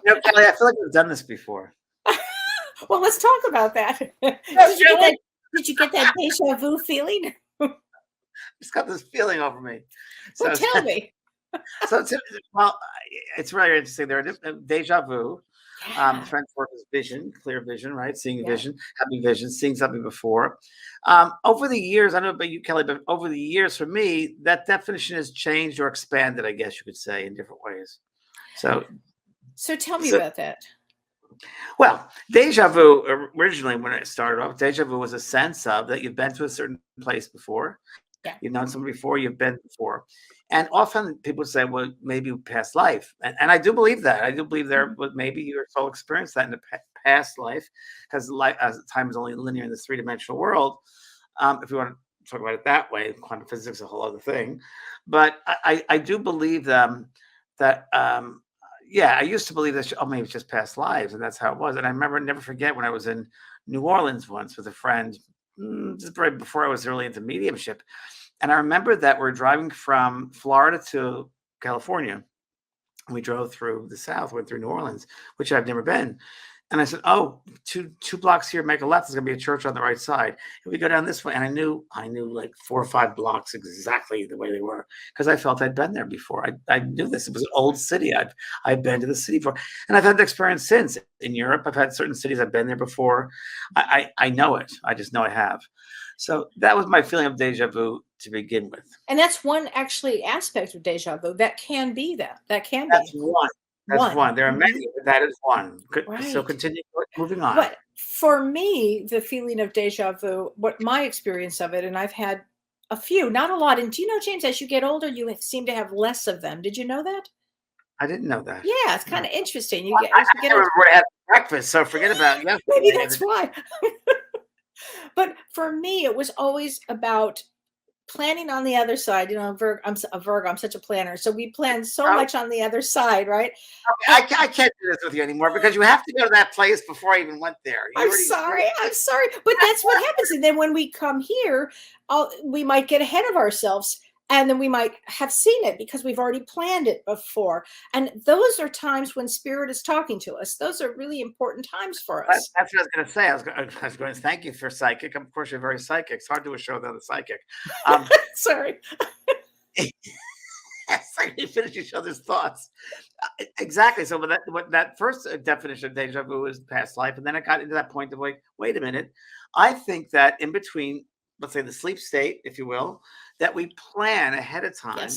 Kelly, I feel like we've done this before. Well, let's talk about that. Yes, Kelly. Did you get that deja vu feeling? Just got this feeling over me. Well, So, tell me. so well, it's really interesting. There are deja vu. Yeah. The French word is vision, clear vision, right? Seeing Yeah. vision, having vision, seeing something before. Over the years, I don't know about you, Kelly, but over the years, for me, that definition has changed or expanded, I guess you could say, in different ways. So tell me about that. Well, deja vu originally, when it started off, deja vu was a sense of that you've been to a certain place before, Yeah. you've known someone before, you've been before. And often people say, well, maybe past life. And I do believe that. I do believe there was maybe your soul experienced that in a past life, because time is only linear in this three-dimensional world. If you want to talk about it that way, quantum physics is a whole other thing. But I do believe that yeah, I used to believe that, maybe it's just past lives, and that's how it was. And I remember, never forget, when I was in New Orleans once with a friend, just right before I was really into mediumship. And I remember that we're driving from Florida to California. We drove through the South, went through New Orleans, which I've never been. And I said, oh, two blocks here, make a left. There's gonna be a church on the right side. And we go down this way. And I knew like 4 or 5 blocks exactly the way they were, because I felt I'd been there before. I knew this. It was an old city. I've been to the city before. And I've had the experience since. In Europe, I've had certain cities I've been there before. I know it. I just know I have. So that was my feeling of deja vu to begin with. And that's one actually aspect of deja vu. That can be that. That can That's be. one. That's one. There are many, but that is one. So Right. continue, moving on. But for me, the feeling of deja vu, what my experience of it, and I've had a few, not a lot. And do you know, James, as you get older, you seem to have less of them. Did you know that? I didn't know that. Yeah, it's No. kind of interesting. I can't remember what I had for breakfast, so forget about yesterday. Maybe that's why. But for me, it was always about planning on the other side. You know, I'm a Virgo. I'm such a planner, so we plan so much on the other side, right? Okay, I can't do this with you anymore, because you have to go to that place before I even went there. I'm sorry, but that's what happens. And then when we come here, we might get ahead of ourselves, and then we might have seen it because we've already planned it before. And those are times when spirit is talking to us. Those are really important times for us. That's what I was going to say. I was going to thank you for psychic. Of course, you're very psychic. It's hard to do a show without a psychic. Sorry. Sorry, you finish each other's thoughts. Exactly. So what that first definition of deja vu is past life, and then I got into that point of like, wait a minute. I think that in between, let's say the sleep state, if you will, that we plan ahead of time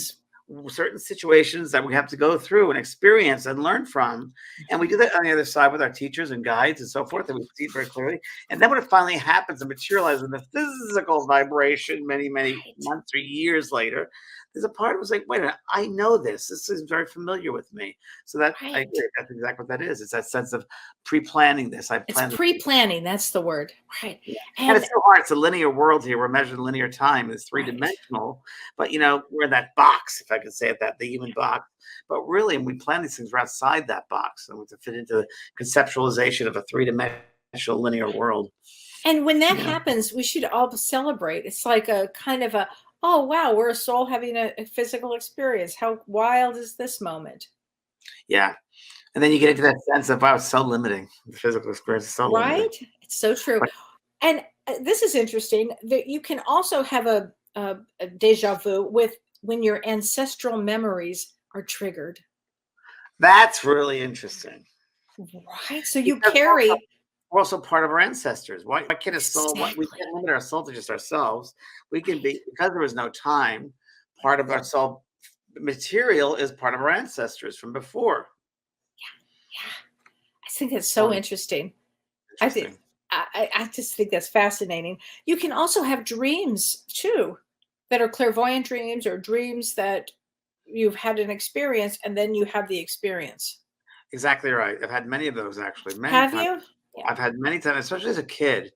certain situations that we have to go through and experience and learn from. And we do that on the other side with our teachers and guides and so forth, that we see very clearly. And then when it finally happens and materializes in the physical vibration many months or years later, there's a part of us like, wait a minute, I know this. This is very familiar with me. So that I agree. That's exactly what that is. It's that sense of pre-planning this. It's pre-planning. That's the word. Right. Yeah. And it's so hard. It's a linear world here. We're measuring linear time. It's three-dimensional. But, we're in that box, if I could say it, the human box. But really, when we plan these things, we're outside that box. And we have to fit into the conceptualization of a three-dimensional linear world. And when that happens, we should all celebrate. It's like a kind of oh, wow, we're a soul having a physical experience. How wild is this moment? Yeah. And then you get into that sense of, wow, it's so limiting. The physical experience is so limiting. Right? It's so true. And this is interesting, that you can also have a deja vu with when your ancestral memories are triggered. That's really interesting. Right? So you carry... We're also part of our ancestors. Why can't a soul? We can't limit our soul to just ourselves. We can be, because there was no time, part of our soul material is part of our ancestors from before. Yeah. I think that's so interesting. I just think that's fascinating. You can also have dreams too, that are clairvoyant dreams, or dreams that you've had an experience and then you have the experience. Exactly right. I've had many of those, actually. Have you? Yeah. I've had many times, especially as a kid.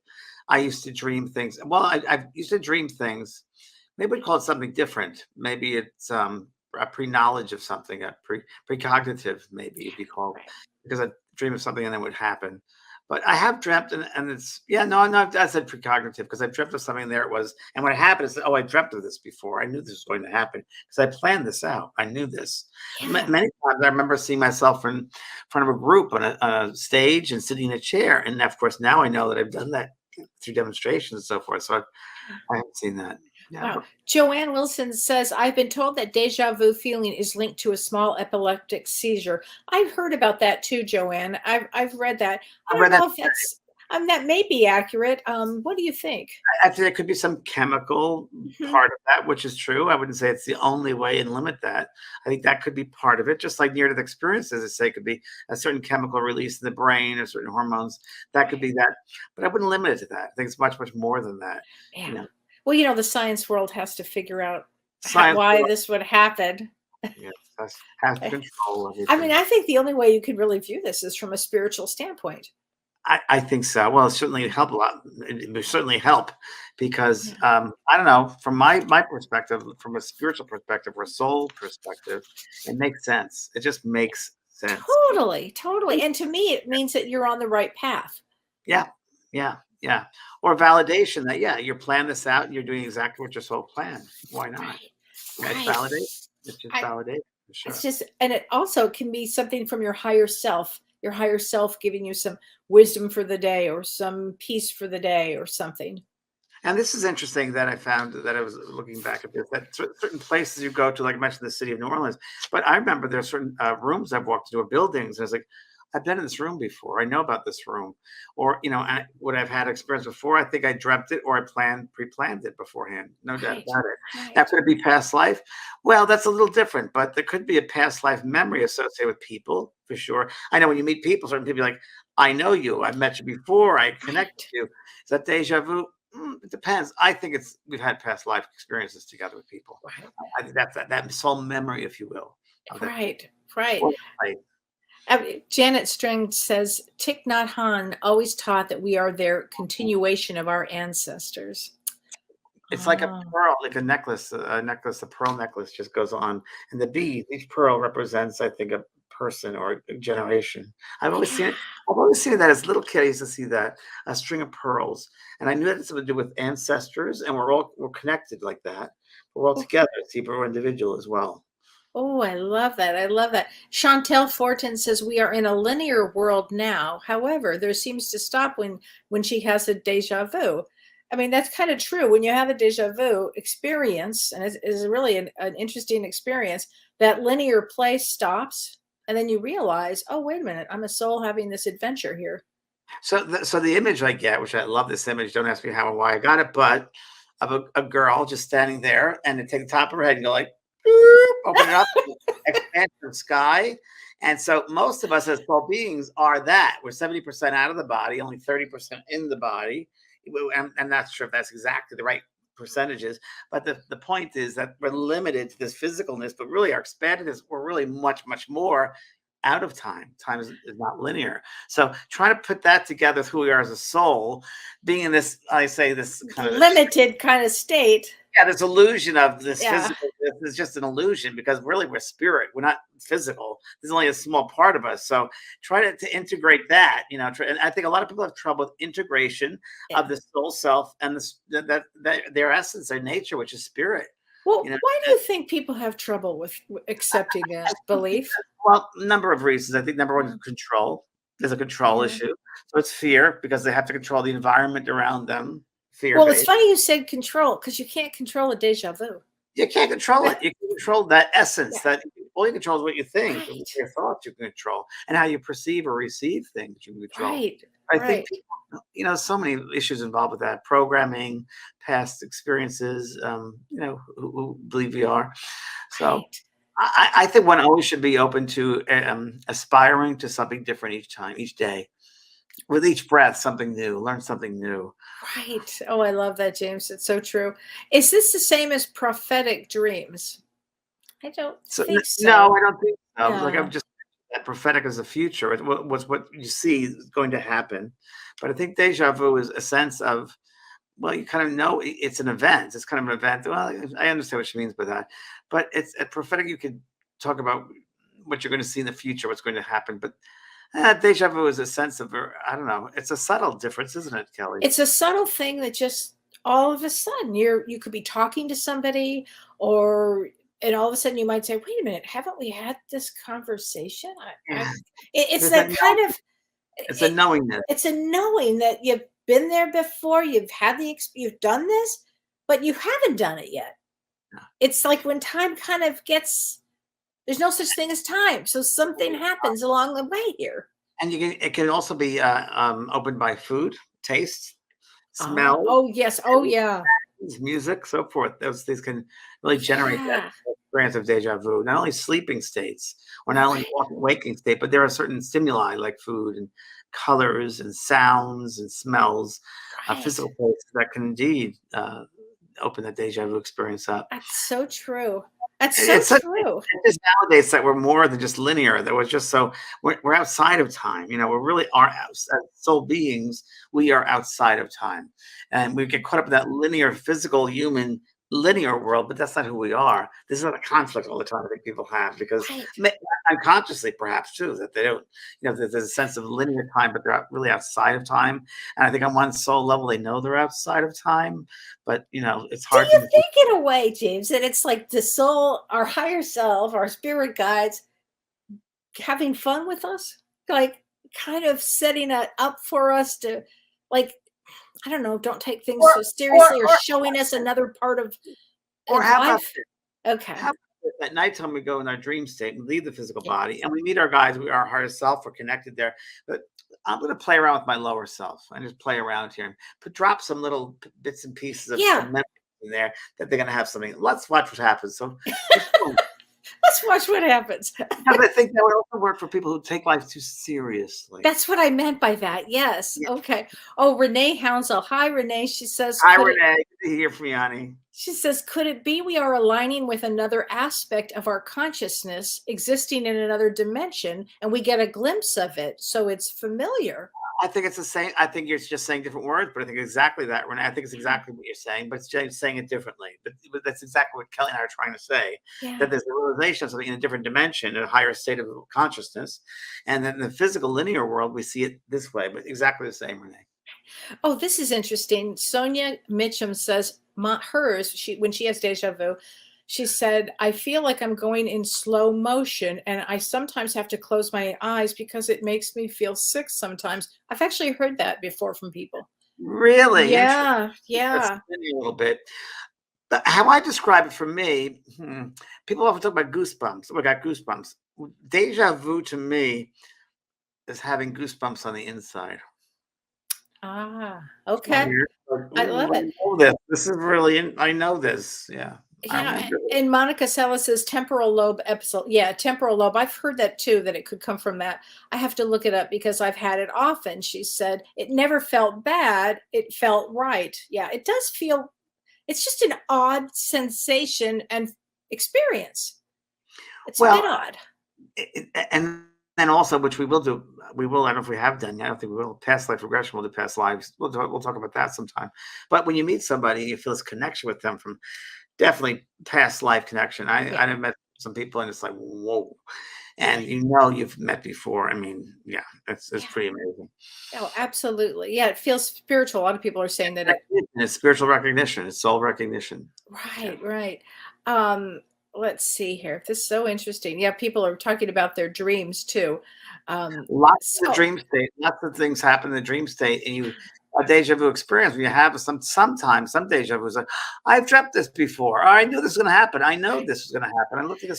I used to dream things. Well, I used to dream things. Maybe we'd call it something different. Maybe it's a pre-knowledge of something, a precognitive, maybe if you call it, because I dream of something and then it would happen. But I have dreamt, and it's yeah, no, no, I said precognitive because I dreamt of something. There it was, and when it happened, I said, "Oh, I dreamt of this before. I knew this was going to happen because I planned this out. I knew this." Yeah. Many times, I remember seeing myself in front of a group on a stage and sitting in a chair, and of course, now I know that I've done that through demonstrations and so forth. So I haven't seen that. Yeah, Wow. Joanne Wilson says, I've been told that deja vu feeling is linked to a small epileptic seizure. I've heard about that too, Joanne. I've read that. I I don't read that. know if that's that may be accurate. What do you think? I think there could be some chemical Mhm. part of that, which is true. I wouldn't say it's the only way and limit that. I think that could be part of it, just like near-death experiences, I say, could be a certain chemical release in the brain or certain hormones. That could be that, but I wouldn't limit it to that. I think it's much, much more than that. You Yeah. know, Well, the science world has to figure out science why will, this would happen. yes, has to I control I mean, everything. I think the only way you could really view this is from a spiritual standpoint. I think so. Well, it certainly help a lot. It would certainly help because Yeah. I don't know, from my perspective, from a spiritual perspective or soul perspective, it makes sense. It just makes sense. Totally, totally. And to me, it means that you're on the right path. Yeah, yeah, yeah. Or validation that yeah, you plan this out and you're doing exactly what your soul planned. Why not? Right. Yeah, it's Right. validation. It's just I validation for It's sure. just, and it also can be something from your higher self giving you some wisdom for the day or some peace for the day or something. And this is interesting that I found that I was looking back at this, that certain places you go to, like I mentioned, the city of New Orleans, but I remember there's certain rooms I've walked into or buildings. And I was like, I've been in this room before. I know about this room. Or, what I've had experience before, I think I dreamt it or I pre-planned it beforehand. No doubt Right. about it. Now, Right. could it be past life? Well, that's a little different, but there could be a past life memory associated with people for sure. I know when you meet people, certain people are like, I know you. I've met you before. I connect with Right. you. Is that deja vu? It depends. I think we've had past life experiences together with people. Right. I think that's that soul memory, if you will, of that people. Right. Right. Or like, Janet Strang says, Thich Nhat Hanh always taught that we are their continuation of our ancestors. it's like a Oh, pearl, like a pearl necklace just goes on, and the bead, each pearl represents, I think, a person or a generation. I've always seen yeah. it. I've always seen that as a little kid. I used to see that a string of pearls, and I knew that had something to do with ancestors, and we're connected like that. We're all Oh, together. See, we're individual as well. oh, I love that. I love that. Chantel Fortin says we are in a linear world now. However, there seems to stop when she has a deja vu. I mean, that's kind of true. When you have a deja vu experience, and it's really an interesting experience, that linear play stops, and then you realize, oh, wait a minute, I'm a soul having this adventure here. So the image I get, which I love this image. Don't ask me how and why I got it, but of a girl just standing there, and to take the top of her head and go like, "Boop," open it up, expansion of sky. And so most of us as soul beings are that. We're 70% out of the body, only 30% in the body. And not sure if that's exactly the right percentages, but the point is that we're limited to this physicalness, but really our expandedness, we're really much, much more out of time. Time is not linear. So trying to put that together with who we are as a soul, being in this, I say this kind of Limited kind of state. yeah, this illusion of this Yeah. physical. This is just an illusion because really we're spirit. We're not physical. There's only a small part of us. So try to integrate that. And I think a lot of people have trouble with integration of Yeah. the soul self and that their essence, their nature, which is spirit. You Well, know, why do you think people have trouble with accepting I that think belief? because, well, number of reasons. I think number one is Mm, control. There's a control yeah. issue. So it's fear because they have to control the environment around them, fear Well, it's based. funny you said control because you can't control a deja vu. You can't control it. You can control that essence. Yeah. That all you control is what you think, and Right. your thoughts you can control, and how you perceive or receive things you can control. Right. I think Right. people, so many issues involved with that programming, past experiences. Who believe we are. So Right. I think one always should be open to aspiring to something different each time, each day. With each breath, something new. Learn something new. Right. Oh, I love that, James. It's so true. Is this the same as prophetic dreams? I don't So think no, so. I don't think so. Like I'm Yeah. just that prophetic is the future. It was what you see is going to happen. But I think deja vu is a sense of well, you kind of know it's an event. It's kind of an event. Well, I understand what she means by that, but it's a prophetic. You could talk about what you're going to see in the future, what's going to happen. But Deja vu is a sense of, I don't know, it's a subtle difference, isn't it, Kelly? It's a subtle thing that just all of a sudden you could be talking to somebody, or and all of a sudden you might say, "Wait a minute, haven't we had this conversation?" Yeah. It's There's that that kind of it's a it, knowingness. it's a knowing that you've been there before, you've had you've done this, but you haven't done it yet. It's like when time kind of gets there's no such thing as time, so something happens along the way here. And it can also be opened by food, taste, Ah, smell, oh yes, oh yeah, music, so forth. Those things can really generate that yeah, experience of deja vu. Not only sleeping states, or not only right, waking state, but there are certain stimuli like food and colors and sounds and smells, right. physical places that can indeed open that deja vu experience up. That's so true. That's so It's such true. it's just nowadays that we're more than just linear. That was just so we're outside of time. You know, we really are as soul beings. We are outside of time, and we get caught up in that linear, physical, human, linear world. But that's not who we are. This is not a conflict all the time. I think people have because Right. unconsciously, perhaps too, that they don't. You know, there's a sense of linear time, but they're really outside of time. And I think on one soul level, they know they're outside of time, but you know, it's Do hard you to. think in a way, James, that it's like the soul, our higher self, our spirit guides having fun with us? Like kind of setting it up for us to like, I don't know, don't take things Or so or seriously or or showing us another part or of how about life? Okay. how about this? At nighttime, we go in our dream state and leave the physical Yeah. body, and we meet our guides. We are our higher self. We're connected there. But I'm going to play around with my lower self and just play around here and drop some little bits and pieces of Yeah. memory in there that they're going to have something. Let's watch what happens. So just Let's watch what happens. because I think that would also work for people who take life too seriously. That's what I meant by that. Yes. Yeah. Okay. Oh, Renee Hounsell. Hi, Renee. She says, Hi, could it Renee. Good to hear from you, honey. She says, could it be we are aligning with another aspect of our consciousness existing in another dimension and we get a glimpse of it? So it's familiar. I think it's the same. I think you're just saying different words, but I think exactly that, Renee. I think it's Yeah. exactly what you're saying, but it's just saying it differently. But that's exactly what Kelly and I are trying to say. That Yeah. there's a realization of something in a different dimension, in a higher state of consciousness, and then in the physical linear world, we see it this way, but exactly the same, Renee. Oh, this is interesting. Sonia Mitchum says, hers, when she has deja vu, she said, I feel like I'm going in slow motion and I sometimes have to close my eyes because it makes me feel sick sometimes. I've actually heard that before from people. Really interesting. Yeah. That's Yeah. a little bit. But how I describe it for me, people often talk about goosebumps. Oh, I got goosebumps. Deja vu to me is having goosebumps on the inside. Ah, Oh, okay. you're like, I "Ooh, love I it. know this. This is really I know this." Yeah. I Yeah, remember this. and Monica Sella says temporal lobe episode. Yeah, temporal lobe. I've heard that too, that it could come from that. I have to look it up because I've had it often. She said it never felt bad. It felt right. Yeah, it does feel, it's just an odd sensation and experience. It's a bit Well, odd. and then also, which we will do, we will, I don't know if we have done yet, I don't think we will, past life regression, we'll do past lives. We'll talk about that sometime. But when you meet somebody, you feel this connection with them from definitely past life connection. Yeah, I've met some people and it's like, whoa. And right. you know you've met before. I mean, yeah, it's Yeah. pretty amazing. Oh, absolutely. Yeah, it feels spiritual. A lot of people are saying that it It's spiritual recognition, it's soul recognition. Yeah. right, right. Um, let's see here. This is so interesting. Yeah, people are talking about their dreams too. Lots of the So dream state, lots of things happen in the dream state, and you a deja vu experience when you have sometimes some deja vu is like, I've dreamt this before. Or, I knew this was gonna happen. I know right, this was gonna happen. I looked at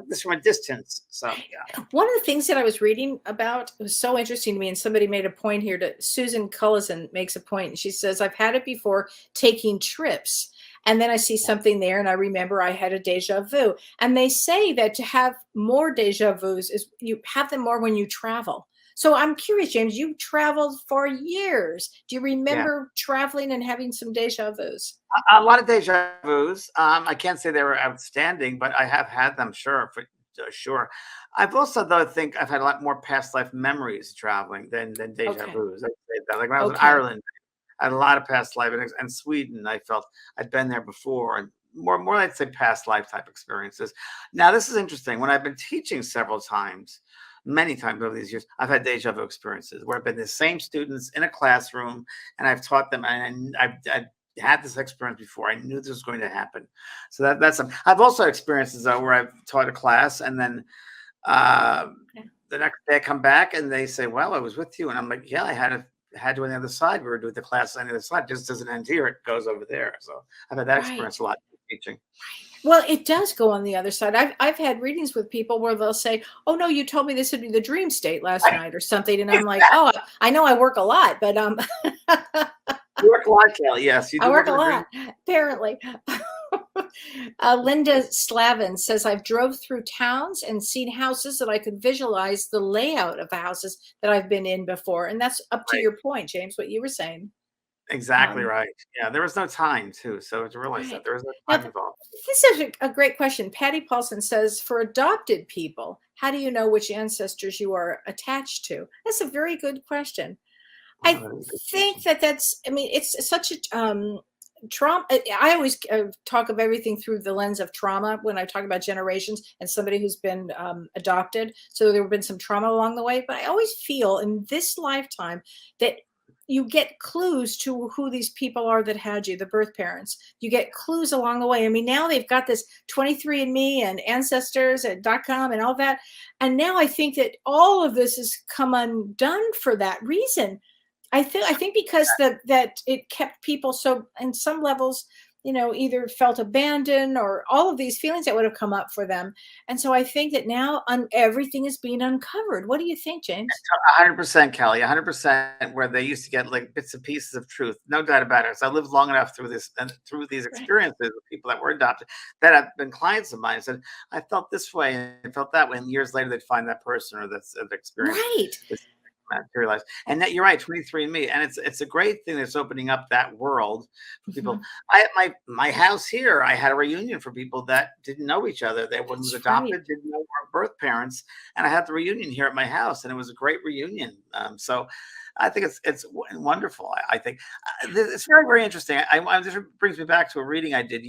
this from a distance. So yeah. right. One of the things that I was reading about was so interesting to me, and somebody made a point here. To Susan Cullison makes a point, and she says, "I've had it before taking trips." And then I see something there, and I remember I had a deja vu. And they say that to have more deja vus is you have them more when you travel. So I'm curious, James, you traveled for years. Do you Yeah. remember traveling and having some deja vus? A lot of deja vus. I can't say they were outstanding, but I have had them, sure, for sure. I've also, though, think I've had a lot more past life memories traveling than deja Okay. vus. I'd say that. Like when I was in Okay. Ireland, I had a lot of past life, and Sweden, I felt I'd been there before, and more, I'd say past life type experiences. Now, this is interesting. When I've been teaching several times, many times over these years, I've had deja vu experiences where I've been the same students in a classroom and I've taught them, and I've had this experience before. I knew this was going to happen. So that's I've also had experiences though where I've taught a class and then the next day I come back and they say, "Well, I was with you," and I'm like, "Yeah, I had to on the other side. We were doing the class on the other side. It just doesn't end here; it goes over there." So I've had that experience a lot teaching. Well, it does go on the other side. I've had readings with people where they'll say, "Oh no, you told me this would be the dream state last night or something," and I'm like, "Oh, I know I work a lot, but You work a lot, Kelly. Yes, you I do work a in the lot, apparently." Linda Slavin says, "I've drove through towns and seen houses that I could visualize the layout of the houses that I've been in before," and that's up to Right. your point, James, what you were saying. Exactly Um, right. Yeah, there was no time too, so to realize that right. there was no Now, time involved. this is a great question. Patty Paulson says, "For adopted people, how do you know which ancestors you are attached to?" That's a very good question. Wow, I that is a good think question. that's, I mean, it's such a trauma. I always talk of everything through the lens of trauma when I talk about generations and somebody who's been adopted. So there have been some trauma along the way, but I always feel in this lifetime that you get clues to who these people are that had you, the birth parents. You get clues along the way. I mean, now they've got this 23andMe and ancestors and .com and all that. And now I think that all of this has come undone for that reason. I think because that it kept people so, in some levels, either felt abandoned or all of these feelings that would have come up for them. And so I think that now everything is being uncovered. What do you think, James? 100%, Kelly. 100%. Where they used to get like bits and pieces of truth, no doubt about it. So I lived long enough through this and through these Right. experiences with people that were adopted that have been clients of mine. Said I felt this way and felt that way, and years later they'd find that person or that's experience Right. this materialize. And that you're right, 23andMe, and it's a great thing that's opening up that world for people. Mhm. I at my house here, I had a reunion for people that didn't know each other. They one was That's right. adopted, didn't know our birth parents, and I had the reunion here at my house, and it was a great reunion. So I think it's wonderful. I think it's very very interesting. This brings me back to a reading I did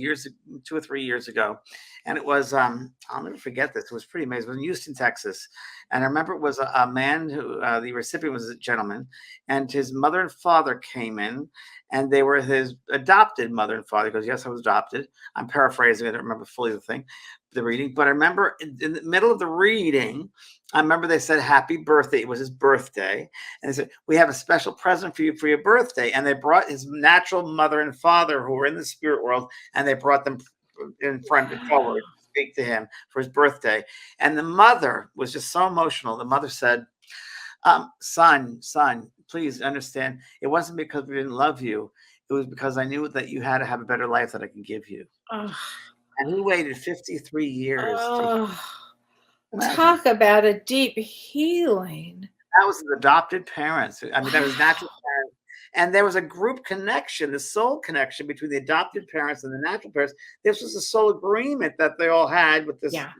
2 or 3 years ago, and it was I'll never forget this. It was pretty amazing. It was in Houston, Texas, and I remember it was a man who the recipient was a gentleman, and his mother and father came in, and they were his adopted mother and father. He goes, "Yes, I was adopted." I'm paraphrasing. I don't remember fully the reading, but I remember in the middle of the reading, I remember they said happy birthday. It was his birthday. And they said, "We have a special present for you for your birthday." And they brought his natural mother and father who were in the spirit world, and they brought them in front and Wow. forward to speak to him for his birthday. And the mother was just so emotional. The mother said, son, please understand, it wasn't because we didn't love you. It was because I knew that you had to have a better life that I can give you. Oh, And he waited 53 years to oh, imagine. talk about a deep healing. That was his adopted parents. I mean, that was natural Wow. parents. And there was a group connection, the soul connection between the adopted parents and the natural parents. This was a soul agreement that they all had with this, Yeah.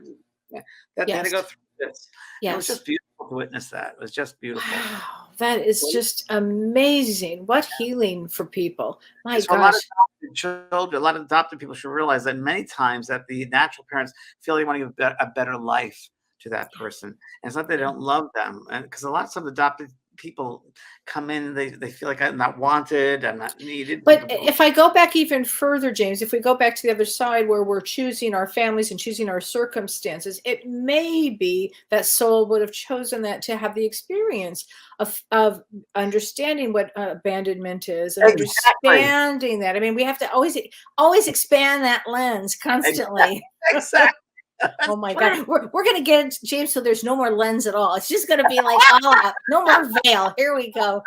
that they had to Yes. go through this. And it was Yes. just beautiful to witness that. It was just beautiful. Wow. That is just amazing. What healing for people. My So a lot of gosh. adopted children, a lot of adopted people should realize that many times that the natural parents feel they want to give a better life to that Yeah. person. And it's not they Yeah. don't love them. And because a lot of some adopted people come in, they feel like I'm not wanted, I'm not needed. But if I go back even further, James, if we go back to the other side where we're choosing our families and choosing our circumstances, it may be that soul would have chosen that to have the experience of understanding what abandonment is and Exactly. understanding that. I mean, we have to always expand that lens Exactly. constantly. Exactly. Oh That's my God. perfect. We're gonna get it, James, so there's no more lens at all. It's just gonna be like all out, no more veil. Here we go.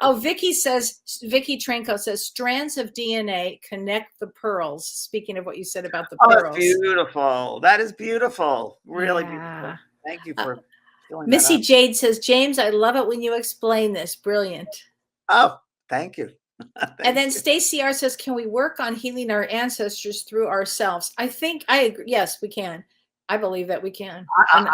Oh, Vicky Trenko says strands of DNA connect the pearls. Speaking of what you said about the Oh, that's pearls. beautiful. That is beautiful. Really beautiful. Yeah. Thank you Uh, for filling that Missy up. Jade says, James, I love it when you explain this. Brilliant. Oh, thank you. And Thank then you. Stacy R says, can we work on healing our ancestors through ourselves? I think I agree. Yes, we can. I believe that we can. And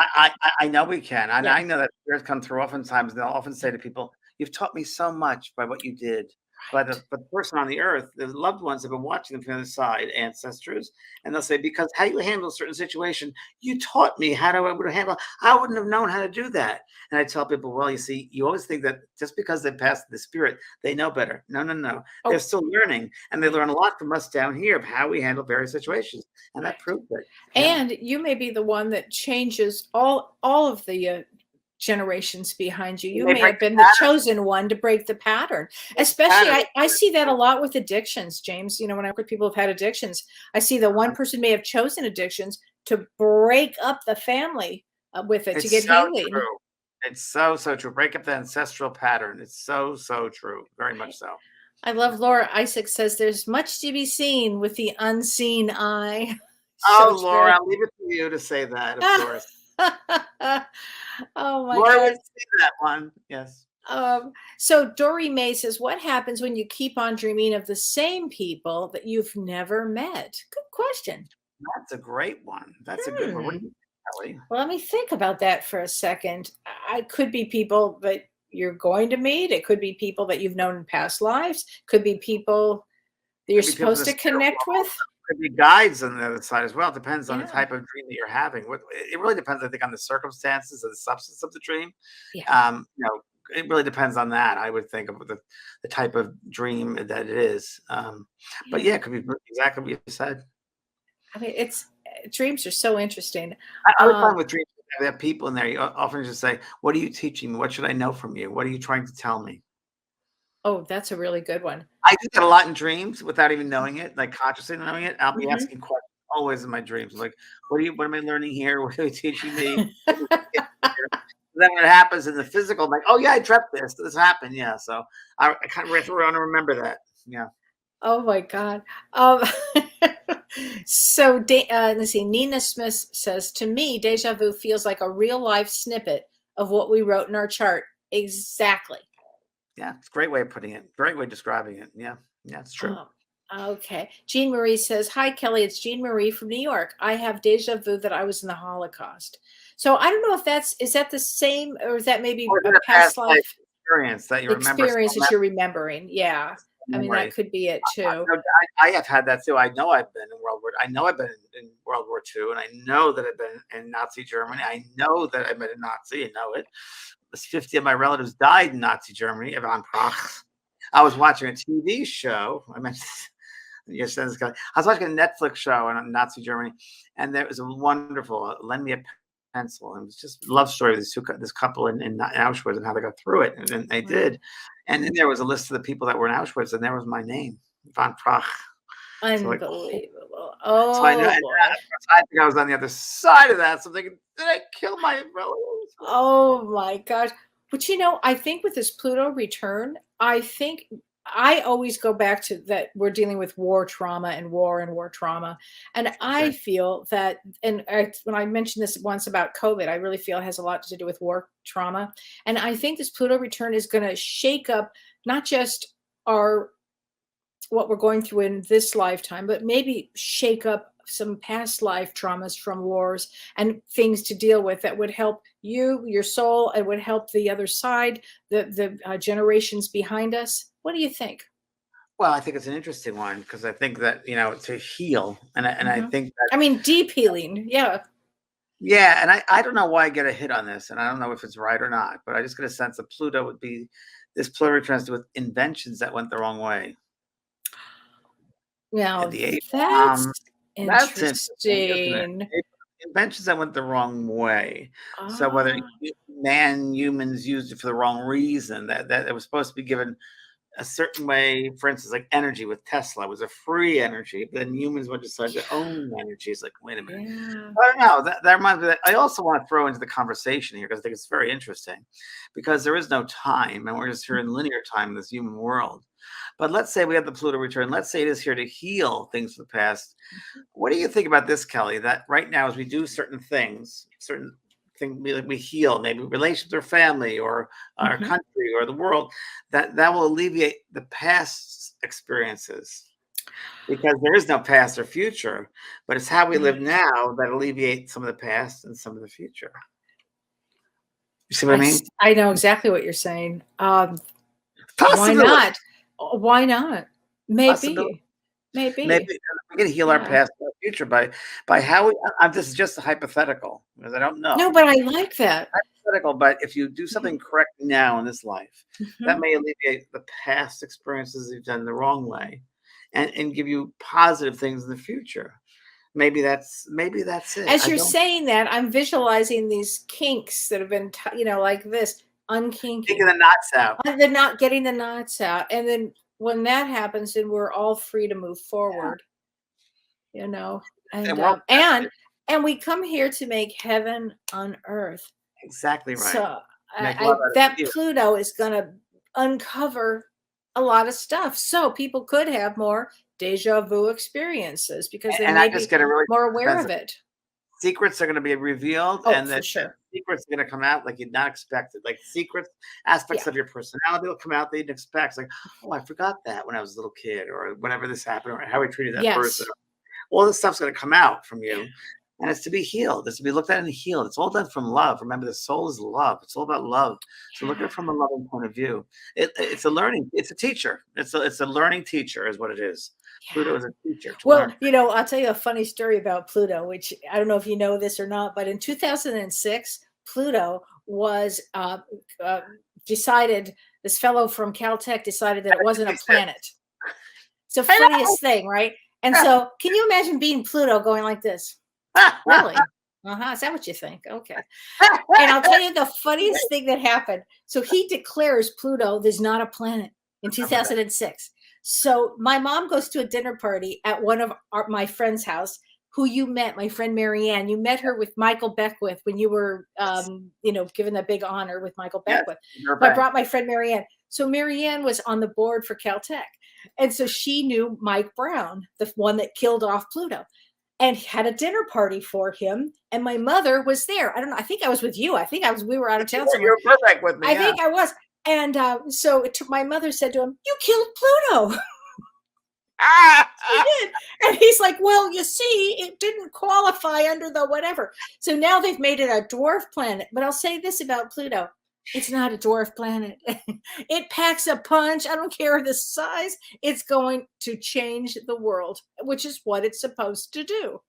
I know we can, and yeah, I know that spirits come through oftentimes. They'll often say to people, "You've taught me so much by what you did." But Right. the person on the earth, the loved ones have been watching them from the other side, ancestors, and they'll say, because how you handle a certain situation, you taught me how to I would handle. I wouldn't have known how to do that. And I tell people, well, you see, you always think that just because they passed the spirit, they know better. No, no, no. They're Oh, still learning, and they right. learn a lot from us down here of how we handle various situations, and that Right. proved it. Yeah. And you may be the one that changes all of the generations behind you. And You they may break have the been the chosen one to break the pattern. Especially, pattern. I see that a lot with addictions, James. When I work with people who've had addictions, I see that one person may have chosen addictions to break up the family with it to It's get so healing. true. It's so, so true. Break up the ancestral pattern. It's so, so true. Very much Right. so. I love Laura Isaac says there's much to be seen with the unseen eye. So Oh, true. Laura, I'll leave it to you to say that, of course. Oh my Laura would God. say that one. Yes. So Dory May says, what happens when you keep on dreaming of the same people that you've never met? Good question. That's a great one. That's a good one. What Hmm. do you think, Kelly? Well, let me think about that for a second. I could be people that you're going to meet. It could be people that you've known in past lives. Could be people that you're Could be people in supposed the to spirit connect world. with. Could be guides on the other side as well. It depends on the Yeah. type of dream that you're having. It really depends, I think, on the circumstances and the substance of the dream. Yeah. It really depends on that. I would think of the type of dream that it is. But Yeah. yeah, it could be exactly what you said. I mean, it's dreams are so interesting. I would Um, find with dreams, they have people in there. You often just say, "What are you teaching me? What should I know from you? What are you trying to tell me?" oh, that's a really good one. I do that a lot in dreams without even knowing it, like consciously knowing it. I'll be Mhm. asking questions always in my dreams, like, What am I learning here? What are you teaching me? What is it here?" Then when it happens in the physical, I'm like, oh yeah, I dreamt this. This happened. Yeah. So I kind of want to remember that. Yeah. Oh my God. Um, let's see. Nina Smith says, to me, deja vu feels like a real life snippet of what we wrote in our chart. Exactly. Yeah. It's a great way of putting it. Great way of describing it. Yeah. Yeah. It's true. Oh, okay. Jean Marie says, hi, Kelly. It's Jean Marie from New York. I have deja vu that I was in the Holocaust. So I don't know if is that the same or is that maybe Or is a it a past past life life experience that you remember experience that you're remembering? Yeah. I mean, that memory? could be it too. No, I have had that too. I know I've been in World War. I know I've been in World War II, and I know that I've been in Nazi Germany. I know that I met a Nazi. I know it. 50 of my relatives died in Nazi Germany. Von Prach. I was watching a TV show. I mentioned yes, this guy. I was watching a Netflix show in Nazi Germany, and there was a wonderful "Lend Me a Pencil," and it was just a love story of this couple in Auschwitz and how they got through it, and they Wow. did. And then there was a list of the people that were in Auschwitz, and there was my name, Von Prach. So like, oh, Unbelievable. so I know, Oh and boy. I think I was on the other side of that. So I'm thinking, did I kill my relatives? Oh my gosh. But I think with this Pluto return, I think I always go back to that we're dealing with war trauma and war trauma. And I Okay. feel that, when I mentioned this once about COVID, I really feel it has a lot to do with war trauma. And I think this Pluto return is going to shake up not just our what we're going through in this lifetime, but maybe shake up some past life traumas from wars and things to deal with that would help you, your soul, and would help the other side, the generations behind us. What do you think? Well, I think it's an interesting one because I think that to heal, and I Mhm. think that I mean, deep healing. Yeah. yeah, and I don't know why I get a hit on this, and I don't know if it's right or not, but I just get a sense that Pluto would be this Pluto transit with inventions that went the wrong way. Now And the that's that's interesting, isn't it? interesting. Inventions that went the wrong way. So whether Ah, humans used it for the wrong reason, that it was supposed to be given a certain way, for instance, like energy with Tesla was a free energy, but then humans would decide to own energy. It's like, wait a minute. yeah. I don't know. That reminds me that I also want to throw into the conversation here because I think it's very interesting because there is no time and we're just here in linear time in this human world. But let's say we have the Pluto return. Let's say it is here to heal things from the past. What do you think about this, Kelly? That right now, as we do certain things, certain things we heal, maybe relations or family or our Mhm. country or the world, that will alleviate the past experiences because there is no past or future, but it's how we live now that alleviates some of the past and some of the future. You see what I mean? I know exactly what you're saying. Why Possibility. not? Why not? Possibility. Maybe. Maybe Maybe. we can heal our Yeah. past and our future by how we. This is just a hypothetical because I don't No, know. but I like that. Hypothetical, but if you do something correct now in this life, that Mhm. may alleviate the past experiences you've done the wrong way, and give you positive things in the future. Maybe that's it. As I you're don't saying that, I'm visualizing these kinks that have been, like this, taking unkinking. the knots out. They're not getting the knots out, and then when that happens, then we're all free to move Yeah, forward, and and we're all and we come here to make heaven on earth. exactly right. So Make love out of that you. Pluto is going to uncover a lot of stuff, so people could have more deja vu experiences because they And I may just be get a really more aware sense of it. secrets are going to be revealed Oh, and for that sure. secrets are going to come out like you'd not expected, like secrets Yeah. aspects of your personality will come out that you didn't expect. It's like, oh, I forgot that when I was a little kid or whenever this happened or how I treated that person. Yes. All this stuff's going to come out from Yeah. you, and it's to be healed. It's to be looked at and healed. It's all done from love. Remember, the soul is love. It's all about love. So look at Yeah. it from a loving point of view. It's a learning. It's a teacher. It's a learning teacher is what it is. Pluto Yeah. is a teacher to Well, learn. I'll tell you a funny story about Pluto, which I don't know if you know this or not, but in 2006, Pluto was uh, decided, this fellow from Caltech decided that it wasn't a planet. It's the I funniest thing, right? And so, can you imagine being Pluto going like this? Really? Uh-huh. Is that what you think? Okay. And I'll tell you the funniest thing that happened. So he declares Pluto is not a planet in remember that. 2006. So my mom goes to a dinner party at one of my friend's house, who you met, my friend Marianne. You met her with Michael Beckwith when you were, given that big honor with Michael Yes, Beckwith. I Burbank. brought my friend Marianne. So Marianne was on the board for Caltech. And so she knew Mike Brown, the one that killed off Pluto, and had a dinner party for him. And my mother was there. I don't know. I think I was with you. We were out of town You somewhere. were Burbank with me, I yeah. think I was. And so my mother said to him, "You killed Pluto." She did. And he's like, "Well, you see, it didn't qualify under the whatever." So now they've made it a dwarf planet. But I'll say this about Pluto: it's not a dwarf planet. It packs a punch. I don't care the size. It's going to change the world, which is what it's supposed to do.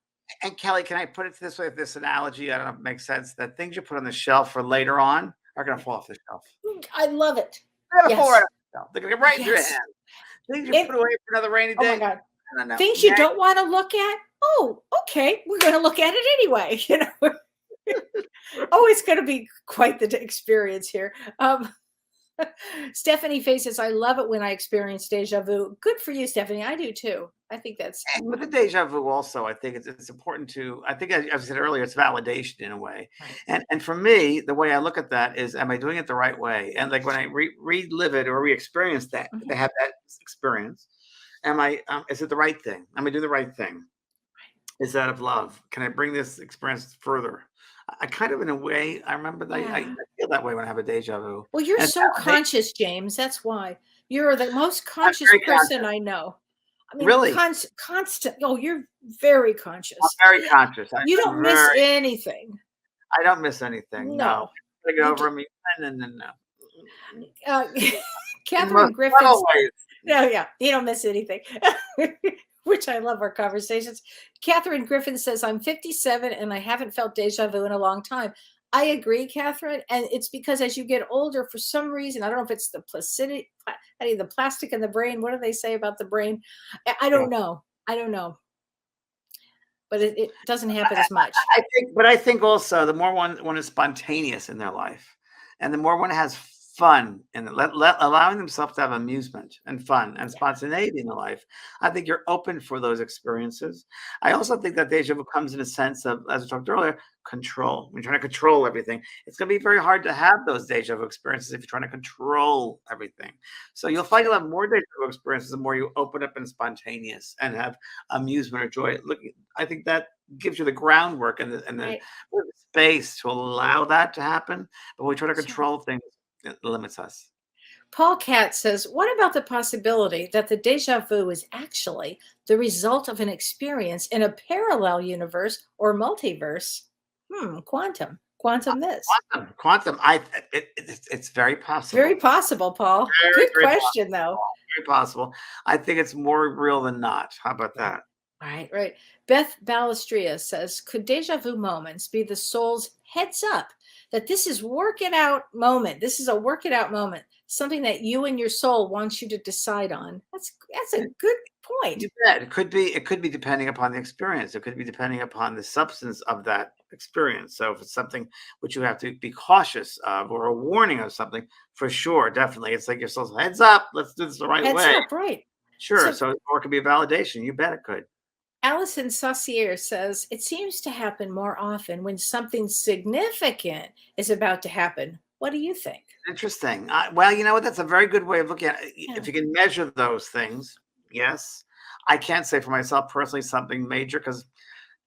And Kelly, can I put it this way? This analogy, I don't know if it makes sense. That things you put on the shelf for later on are going to fall off the shelf. I love it. They're going to fall right Yes. off the shelf. They're going to get right into your Yes. hand. Things you It, put away for another rainy oh my day. God. I don't know. Things you don't want to look at. Oh, okay. We're going to look at it anyway. Oh, it's going to be quite the experience here. Stephanie faces, I love it when I experience deja vu. Good for you, Stephanie. I do too. I think that's. And with the deja vu, also, I think it's important to. I think, as I said earlier, it's validation in a way. Right. And for me, the way I look at that is, am I doing it the right way? And like when I relive it or re-experience that, Mhm. they have that experience. Am I? Is it the right thing? Am I doing the right thing? Is that of love? Can I bring this experience further? I kind of, in a way, I remember that I Yeah. feel that way when I have a deja vu. Well, you're And it's so validation. conscious, James. That's why you're the most I'm conscious very person conscious. I know. I mean, Really, constant. Oh, you're very I'm conscious. very Yeah, conscious. you don't miss anything. I don't miss anything. No, No, take it you. over me. No, no, no, no. Uh, In the most Catherine Griffin. subtle ways. No, yeah, you don't miss anything. Which I love our conversations. Catherine Griffin says, I'm 57 and I haven't felt deja vu in a long time. I agree, Catherine. And it's because as you get older, for some reason, I don't know if it's the plasticity, the plastic in the brain. What do they say about the brain? I Yeah. don't know. I don't know. But it doesn't happen as much. I think also the more one is spontaneous in their life, and the more one has fun and allowing themselves to have amusement and fun and spontaneity in their life, I think you're open for those experiences. I also think that deja vu comes in a sense of, as we talked earlier, control. When you're trying to control everything, it's going to be very hard to have those deja vu experiences if you're trying to control everything. So you'll find you'll have more deja vu experiences the more you open up and spontaneous and have amusement or joy. Look, I think that gives you the groundwork and the Right. space to allow that to happen. But when we try to Sure. control things, it limits us. Paul Katz says, what about the possibility that the deja vu is actually the result of an experience in a parallel universe or multiverse? Quantum this. Quantum. It's very possible. Very possible, Paul. Very, Good very possible. question, though. very possible. I think it's more real than not. How about Right. that? Right, right. Beth Balestria says, could deja vu moments be the soul's heads up that this is work it out moment? This is a work it out moment, something that you and your soul wants you to decide on. That's a good point. You bet. It could be depending upon the experience. It could be depending upon the substance of that experience. So if it's something which you have to be cautious of or a warning of something, for sure, definitely. It's like your soul's heads up, let's do this the right Heads way. up, right. Sure. So So or it could be a validation. You bet it could. Alison Saucier says, it seems to happen more often when something significant is about to happen. What do you think? Interesting. Well, you know what? That's a very good way of looking at it. Yeah. If you can measure those things, yes. I can't say for myself personally something major because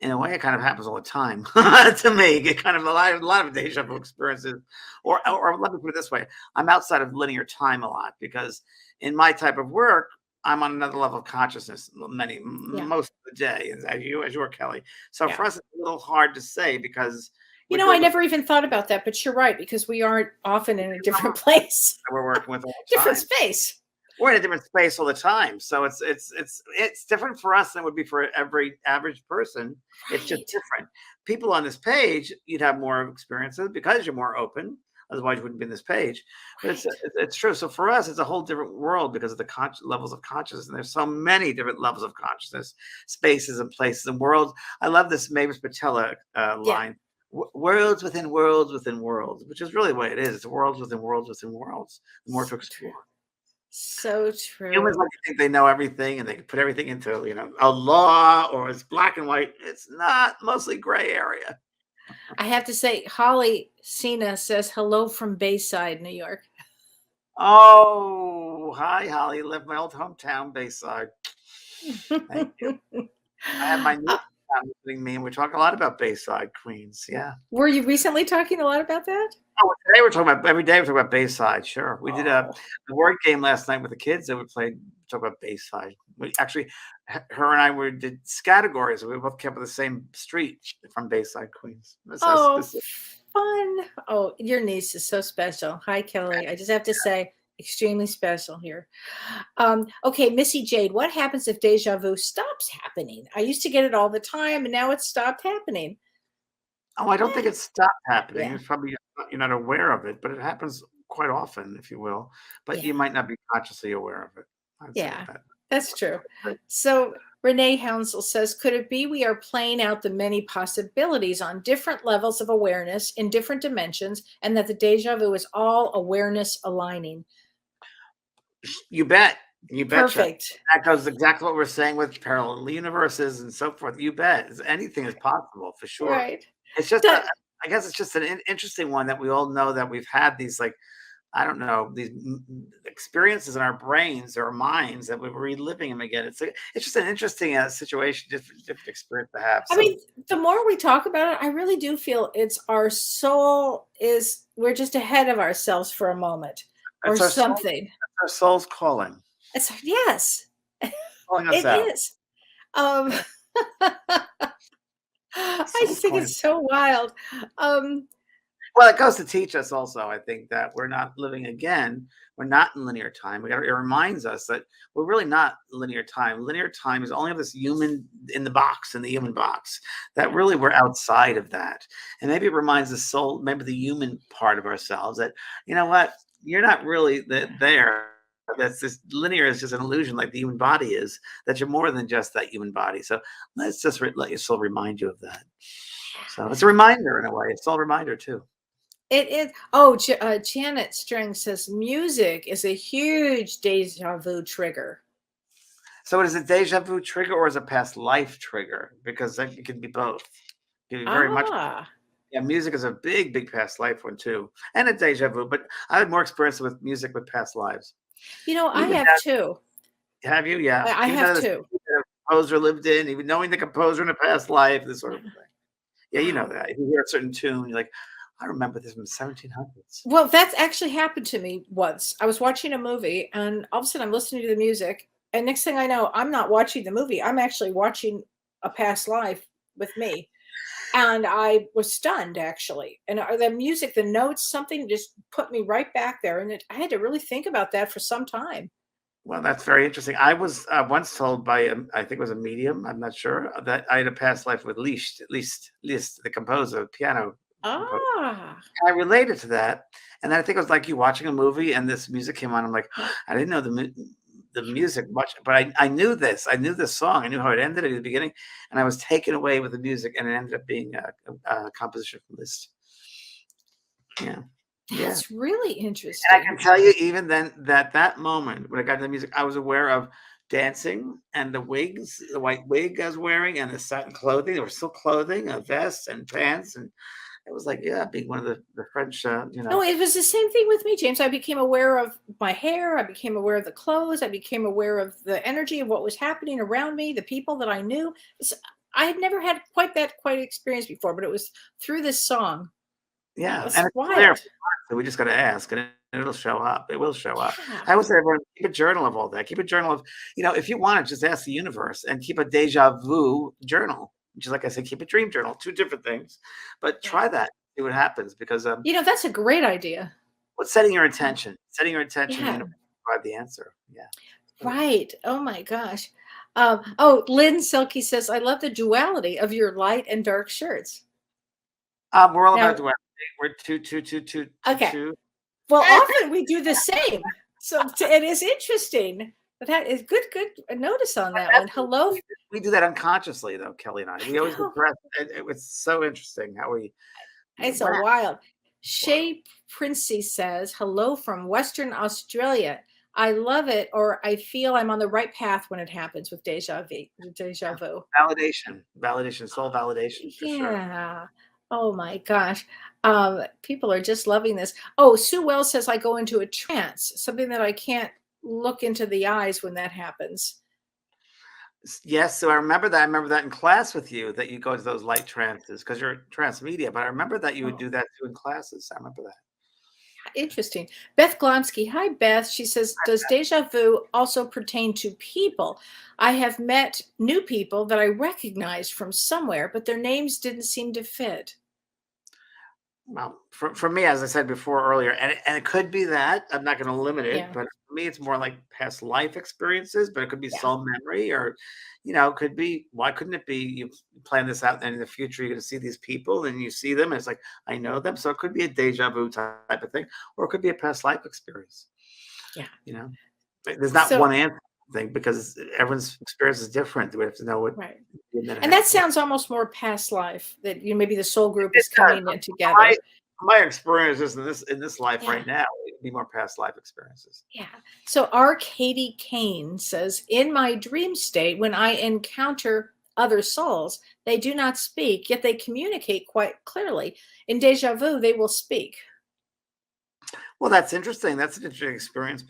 in a way, it kind of happens all the time to me. It kind of a lot of deja vu experiences, or let me put it this way: I'm outside of linear time a lot because in my type of work, I'm on another level of consciousness Yeah. most of the day, as you are, Kelly. So Yeah. for us, it's a little hard to say because You we're know, I dealing with never even thought about that, but you're right, because we aren't often in a different place, that we're working with all the different time. space. We're in a different space all the time, so it's different for us than it would be for every average person. It's just Right. different. People on this page, you'd have more experiences because you're more open. Otherwise, you wouldn't be in this page. But Right. it's true. So for us, it's a whole different world because of the levels of consciousness, and there's so many different levels of consciousness, spaces and places and worlds. I love this Mavis Patella Yeah. line. Worlds within worlds within worlds, which is really what it is. It's worlds within worlds within worlds. More to So explore. true. So Humans true. like to think they know everything and they can put everything into, a law or it's black and white. It's not, mostly gray area. I have to say, Holly Cena says hello from Bayside, New York. Oh, hi, Holly. Left my old hometown, Bayside. Thank you. I have my new Uh, town visiting me, and we talk a lot about Bayside, Queens. Yeah. were you recently talking a lot about that? Oh, today we're talking about every day we're talking about Bayside. Sure, we did Oh, a word game last night with the kids that we played. Talk about Bayside. We actually, her and I did categories. We both kept with the same street from Bayside, Queens. oh, fun. Oh, your niece is so special. Hi, Kelly. I just have to say, extremely special here. Okay, Missy Jade, what happens if deja vu stops happening? I used to get it all the time, and now it's stopped happening. Oh, I don't think Eh, it's stopped happening. yeah, It's probably you're not aware of it, but it happens quite often, if you will. But yeah, you might not be consciously aware of it. I'd say yeah, that. that's true. But So Renee Hounsel says, could it be we are playing out the many possibilities on different levels of awareness in different dimensions, and that the deja vu is all awareness aligning? you bet. You betcha. Perfect. That goes exactly what we're saying with parallel universes and so forth. You bet. Anything is possible for sure. Right. It's just, That I guess it's just an interesting one that we all know that we've had these, like, I don't know, these experiences in our brains or minds that we're reliving them again. It's just an interesting situation, different experience to have. I So mean, the more we talk about it, I really do feel it's our soul is we're just ahead of ourselves for a moment or it's something. our soul's calling, It's yes, calling us it out. is. Um, I Soul's just think calling. it's so wild. Um, Well, it goes to teach us also, I think, that we're not living again. We're not in linear time. It reminds us that we're really not linear time. Linear time is only of this human in the human box, that yeah, really we're outside of that. And maybe it reminds the soul, maybe the human part of ourselves that, you know what, you're not really there. That's this linear is just an illusion like the human body is, that you're more than just that human body. So let's just let your soul remind you of that. So it's a reminder in a way. It's all a reminder too. it is. Oh, Janet String says music is a huge deja vu trigger. So is it deja vu trigger or is it past life trigger? Because it could be both. It could be very much. Ah, Yeah, music is a big, big past life one too, and a deja vu. But I had more experience with music with past lives. I Even have two. have you? Yeah, I even have though the two. composer lived in, even knowing the composer in a past life, this sort of thing. Yeah, you know Wow. that. If you hear a certain tune, you're like, I remember this from the 1700s. Well, that's actually happened to me once. I was watching a movie and all of a sudden I'm listening to the music. And next thing I know, I'm not watching the movie. I'm actually watching a past life with me. And I was stunned actually. And the music, the notes, something just put me right back there. And I had to really think about that for some time. Well, that's very interesting. I was once told by, I think it was a medium, I'm not sure, that I had a past life with Liszt, the composer, piano composer. Ah, I related to that, and then I think it was like you watching a movie and this music came on. I'm like, I didn't know the yeah. music much, but I knew this. I knew this song. I knew how it ended at the beginning, and I was taken away with the music, and it ended up being a composition from Liszt. Yeah, yeah. That's really And I interesting. can tell you, even then, that moment when I got to the music, I was aware of dancing and the wigs, the white wig I was wearing, and the satin clothing. There was still clothing, a vest and pants, and it was like, yeah, being one of the French, No, it was the same thing with me, James. I became aware of my hair. I became aware of the clothes. I became aware of the energy of what was happening around me, the people that I knew. I had never had quite experience before, but it was through this song. That yeah, was and it's there. wild. So we just got to ask, and it'll show up. It will show up. Yeah. I would say, everyone, keep a journal of all that. Keep a journal of, if you want to, just ask the universe and keep a deja vu journal. Just like I said, keep a dream journal. Two different things, but Yeah. try that. See what happens, because That's a great idea. what's setting your intention? Setting your intention, the Yeah. universe will provide the answer. Yeah. Right. Oh my gosh. Oh, Lynn Silky says, I love the duality of your light and dark shirts. We're all about Now, duality. We're two, okay. two. Well, often we do the same. So it is interesting. But that is good notice on that one. Hello. We do that unconsciously, though, Kelly and I. I We always know. address it. It's so interesting how we. It's a Wow. wild. Shay Princey says, hello from Western Australia. I love it, or I feel I'm on the right path when it happens with deja vu. Deja vu. Validation, soul validation for sure. Yeah. Oh my gosh. People are just loving this. Oh, Sue Wells says I go into a trance, something that I can't look into the eyes when that happens. Yes, so I remember that. I remember that in class with you, that you go to those light trances because you're transmedia. But I remember that you would Oh, do that too in classes. I remember that. interesting. Beth Glomsky. Hi, Beth. She says, does deja vu also pertain to people? I have met new people that I recognized from somewhere, but their names didn't seem to fit. Well, for me, as I said before earlier, and it could be that I'm not going to limit it, Yeah. but for me, it's more like past life experiences. But it could be Yeah. soul memory, or could be. Why couldn't it be you plan this out, and in the future you're going to see these people, and you see them, and it's like I know them. So it could be a deja vu type of thing, or it could be a past life experience. Yeah. There's not So, one answer thing because everyone's experience is different. We have to know what right. that And that happened. sounds almost more past life that maybe the soul group It is does. coming in My together. my experiences in this life Yeah. right now, it'd be more past life experiences. Yeah. So our Katie Kane says, in my dream state, when I encounter other souls, they do not speak, yet they communicate quite clearly. In deja vu, they will speak. Well, that's interesting. That's an interesting experience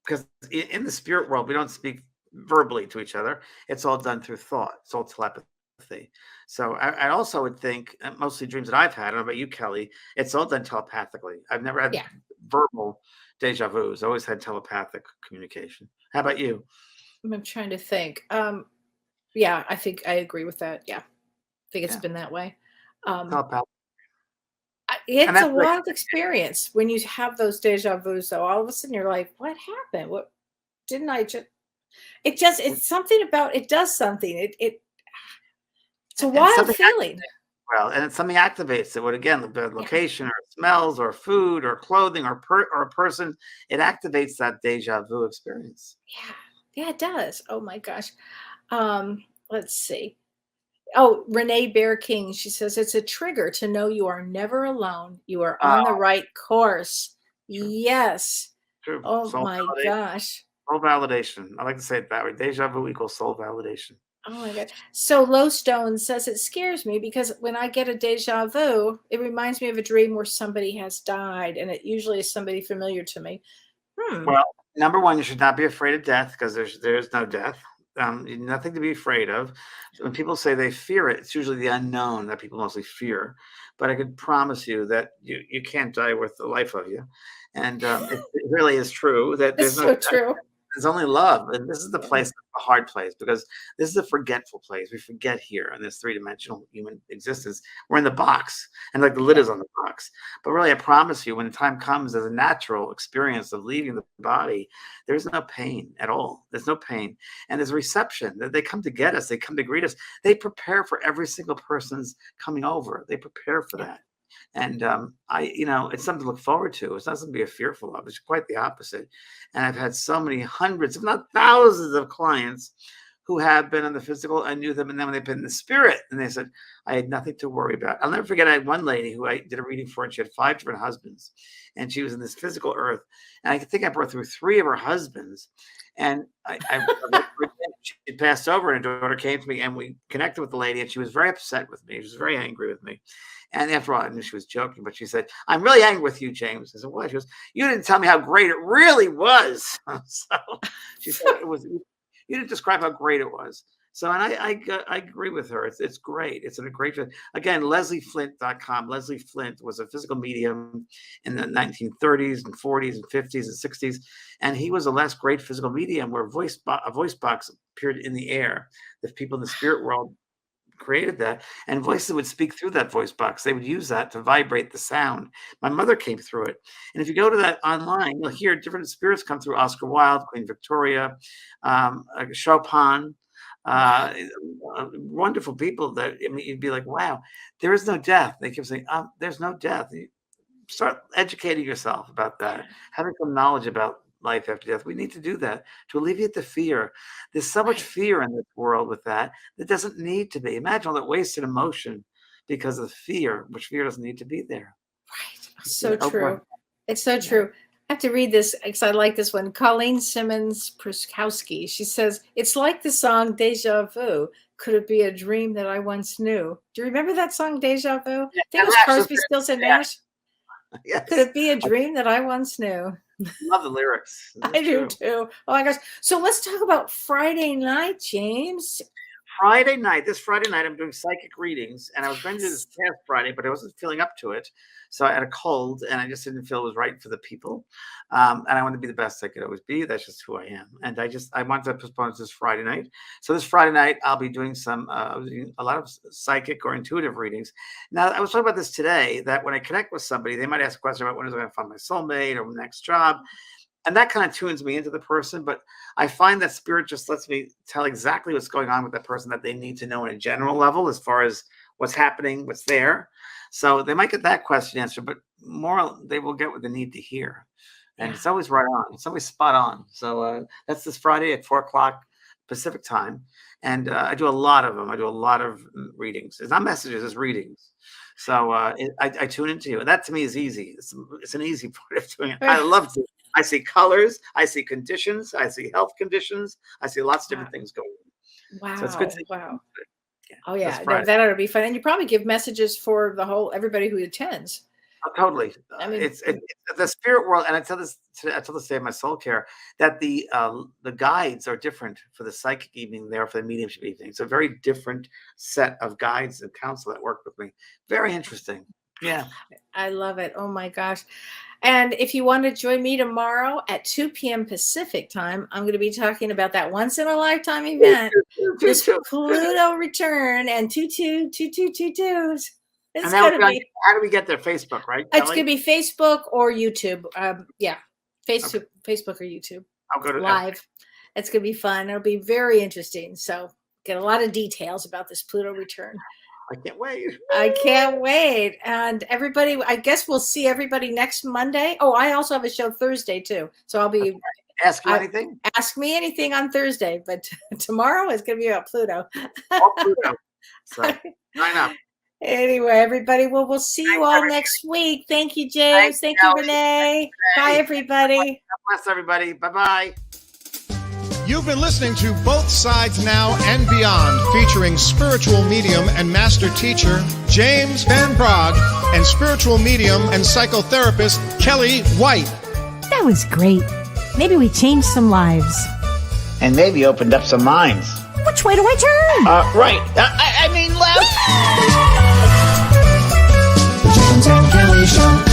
because in the spirit world, we don't speak verbally to each other. It's all done through thought. It's all telepathy. So I also would think, mostly dreams that I've had, I don't know about you, Kelly, it's all done telepathically. I've never had Yeah. verbal deja vus. I always had telepathic communication. How about you? I'm trying to think. Yeah, I think I agree with that. Yeah. I think it's Yeah, been that way. Um, telepathic. And it's a that's like, wild experience when you have those deja vus. So all of a sudden you're like, what happened? What didn't I just, it's something about, it does something. It's a and wild something feeling. well, and it's something activates it. What again? The Yeah. location, or smells, or food, or clothing, or a person. It activates that deja vu experience. Yeah. Yeah, it does. Oh my gosh. Let's see. Oh, Renee Bear King. She says it's a trigger to know you are never alone. You are on the Oh, right course. true, Yes. true. Oh Soul my validation. gosh. Soul validation. I like to say it that way. Deja vu equals soul validation. Oh my God. So Lowstone says it scares me because when I get a deja vu, it reminds me of a dream where somebody has died, and it usually is somebody familiar to me. Well, number one, you should not be afraid of death because there's no death. Nothing to be afraid of. So when people say they fear it, it's usually the unknown that people mostly fear. But I can promise you that you can't die with the life of you, and it really is true that It's there's no so true. There's only love. And this is the place, the hard place, because this is a forgetful place. We forget here in this three-dimensional human existence. We're in the box, and like the lid is on the box. But really, I promise you, when the time comes as a natural experience of leaving the body, there's no pain at all. There's no pain. And there's a reception. They come to get us. They come to greet us. They prepare for every single person's coming over. They prepare for that. And it's something to look forward to. It's not something to be fearful of. It's quite the opposite. And I've had so many hundreds, if not thousands, of clients who have been in the physical. I knew them, and then when they've been in the spirit, and they said, I had nothing to worry about. I'll never forget, I had one lady who I did a reading for, and she had 5 different husbands, and she was in this physical earth. And I think I brought through 3 of her husbands. And she passed over, and her daughter came to me, and we connected with the lady, and she was very upset with me. She was very angry with me. And after all, I knew she was joking, but she said, I'm really angry with you, James. I said, what? She goes, you didn't tell me how great it really was. So she said, you didn't describe how great it was. So, and I agree with her. It's great. It's a great, again, LeslieFlint.com. Leslie Flint was a physical medium in the 1930s and 40s and 50s and 60s. And he was the last great physical medium where a voice box appeared in the air. The people in the spirit world created that, and voices would speak through that voice box. They would use that to vibrate the sound. My mother came through it. And if you go to that online, you'll hear different spirits come through. Oscar Wilde, Queen Victoria, Chopin, wonderful people that, you'd be like, wow, there is no death. They keep saying, there's no death. You start educating yourself about that, having some knowledge about life after death. We need to do that to alleviate the fear. There's so much fear in this world with that doesn't need to be. Imagine all that wasted emotion because of fear, which fear doesn't need to be there. Right. So true. It's so true. I have to read this because I like this one. Colleen Simmons-Pruskowski. She says, it's like the song Deja Vu. Could it be a dream that I once knew? Do you remember that song, Deja Vu? I think it was Crosby, Stills and Nash. Yes. Could it be a dream that I once knew? Love the lyrics. I do too. Oh my gosh. So let's talk about Friday night, James. This Friday night, I'm doing psychic readings, and I was going to do this past Friday, but I wasn't feeling up to it. So I had a cold, and I just didn't feel it was right for the people. And I wanted to be the best I could always be. That's just who I am. And I wanted to postpone it this Friday night. So this Friday night, I'll be doing a lot of psychic or intuitive readings. Now, I was talking about this today, that when I connect with somebody, they might ask a question about when is I going to find my soulmate or next job. And that kind of tunes me into the person, but I find that spirit just lets me tell exactly what's going on with that person that they need to know on a general level as far as what's happening, what's there. So they might get that question answered, but more they will get what they need to hear. And it's always right on. It's always spot on. So that's this Friday at 4:00 Pacific time. And I do a lot of them. I do a lot of readings. It's not messages, it's readings. So I tune into you. And that to me is easy. It's an easy part of doing it. I love to. I see colors, I see conditions, I see health conditions, I see lots of different things going on. Wow. So it's good to Oh yeah, that ought to be fun. And you probably give messages for everybody who attends. Oh, totally. I mean, it's the spirit world, and I tell this today in my soul care, that the guides are different for the psychic evening there, for the mediumship evening. It's a very different set of guides and counsel that work with me. Very interesting. Yeah. I love it. Oh my gosh. And if you want to join me tomorrow at 2 p.m. Pacific time, I'm going to be talking about that once in a lifetime event, this Pluto return and 222222s. How do we get there? Facebook, right? It's going to be Facebook or YouTube. Facebook or YouTube. I'll go to live. It's going to be fun. It'll be very interesting. So get a lot of details about this Pluto return. I can't wait. I can't wait. And everybody, I guess we'll see everybody next Monday. Oh, I also have a show Thursday too. So I'll be ask you anything. Ask me anything on Thursday, but tomorrow is going to be about Pluto. Pluto. So line up. Anyway, everybody, well, we'll see you all next week. Thank you, James. Thank you, Renee. Bye, everybody. God bless everybody. Bye-bye. You've been listening to Both Sides Now and Beyond, featuring spiritual medium and master teacher James Van Praagh and spiritual medium and psychotherapist Kellee White. That was great. Maybe we changed some lives. And maybe opened up some minds. Which way do I turn? Right. I mean left. The James and Kellee Show.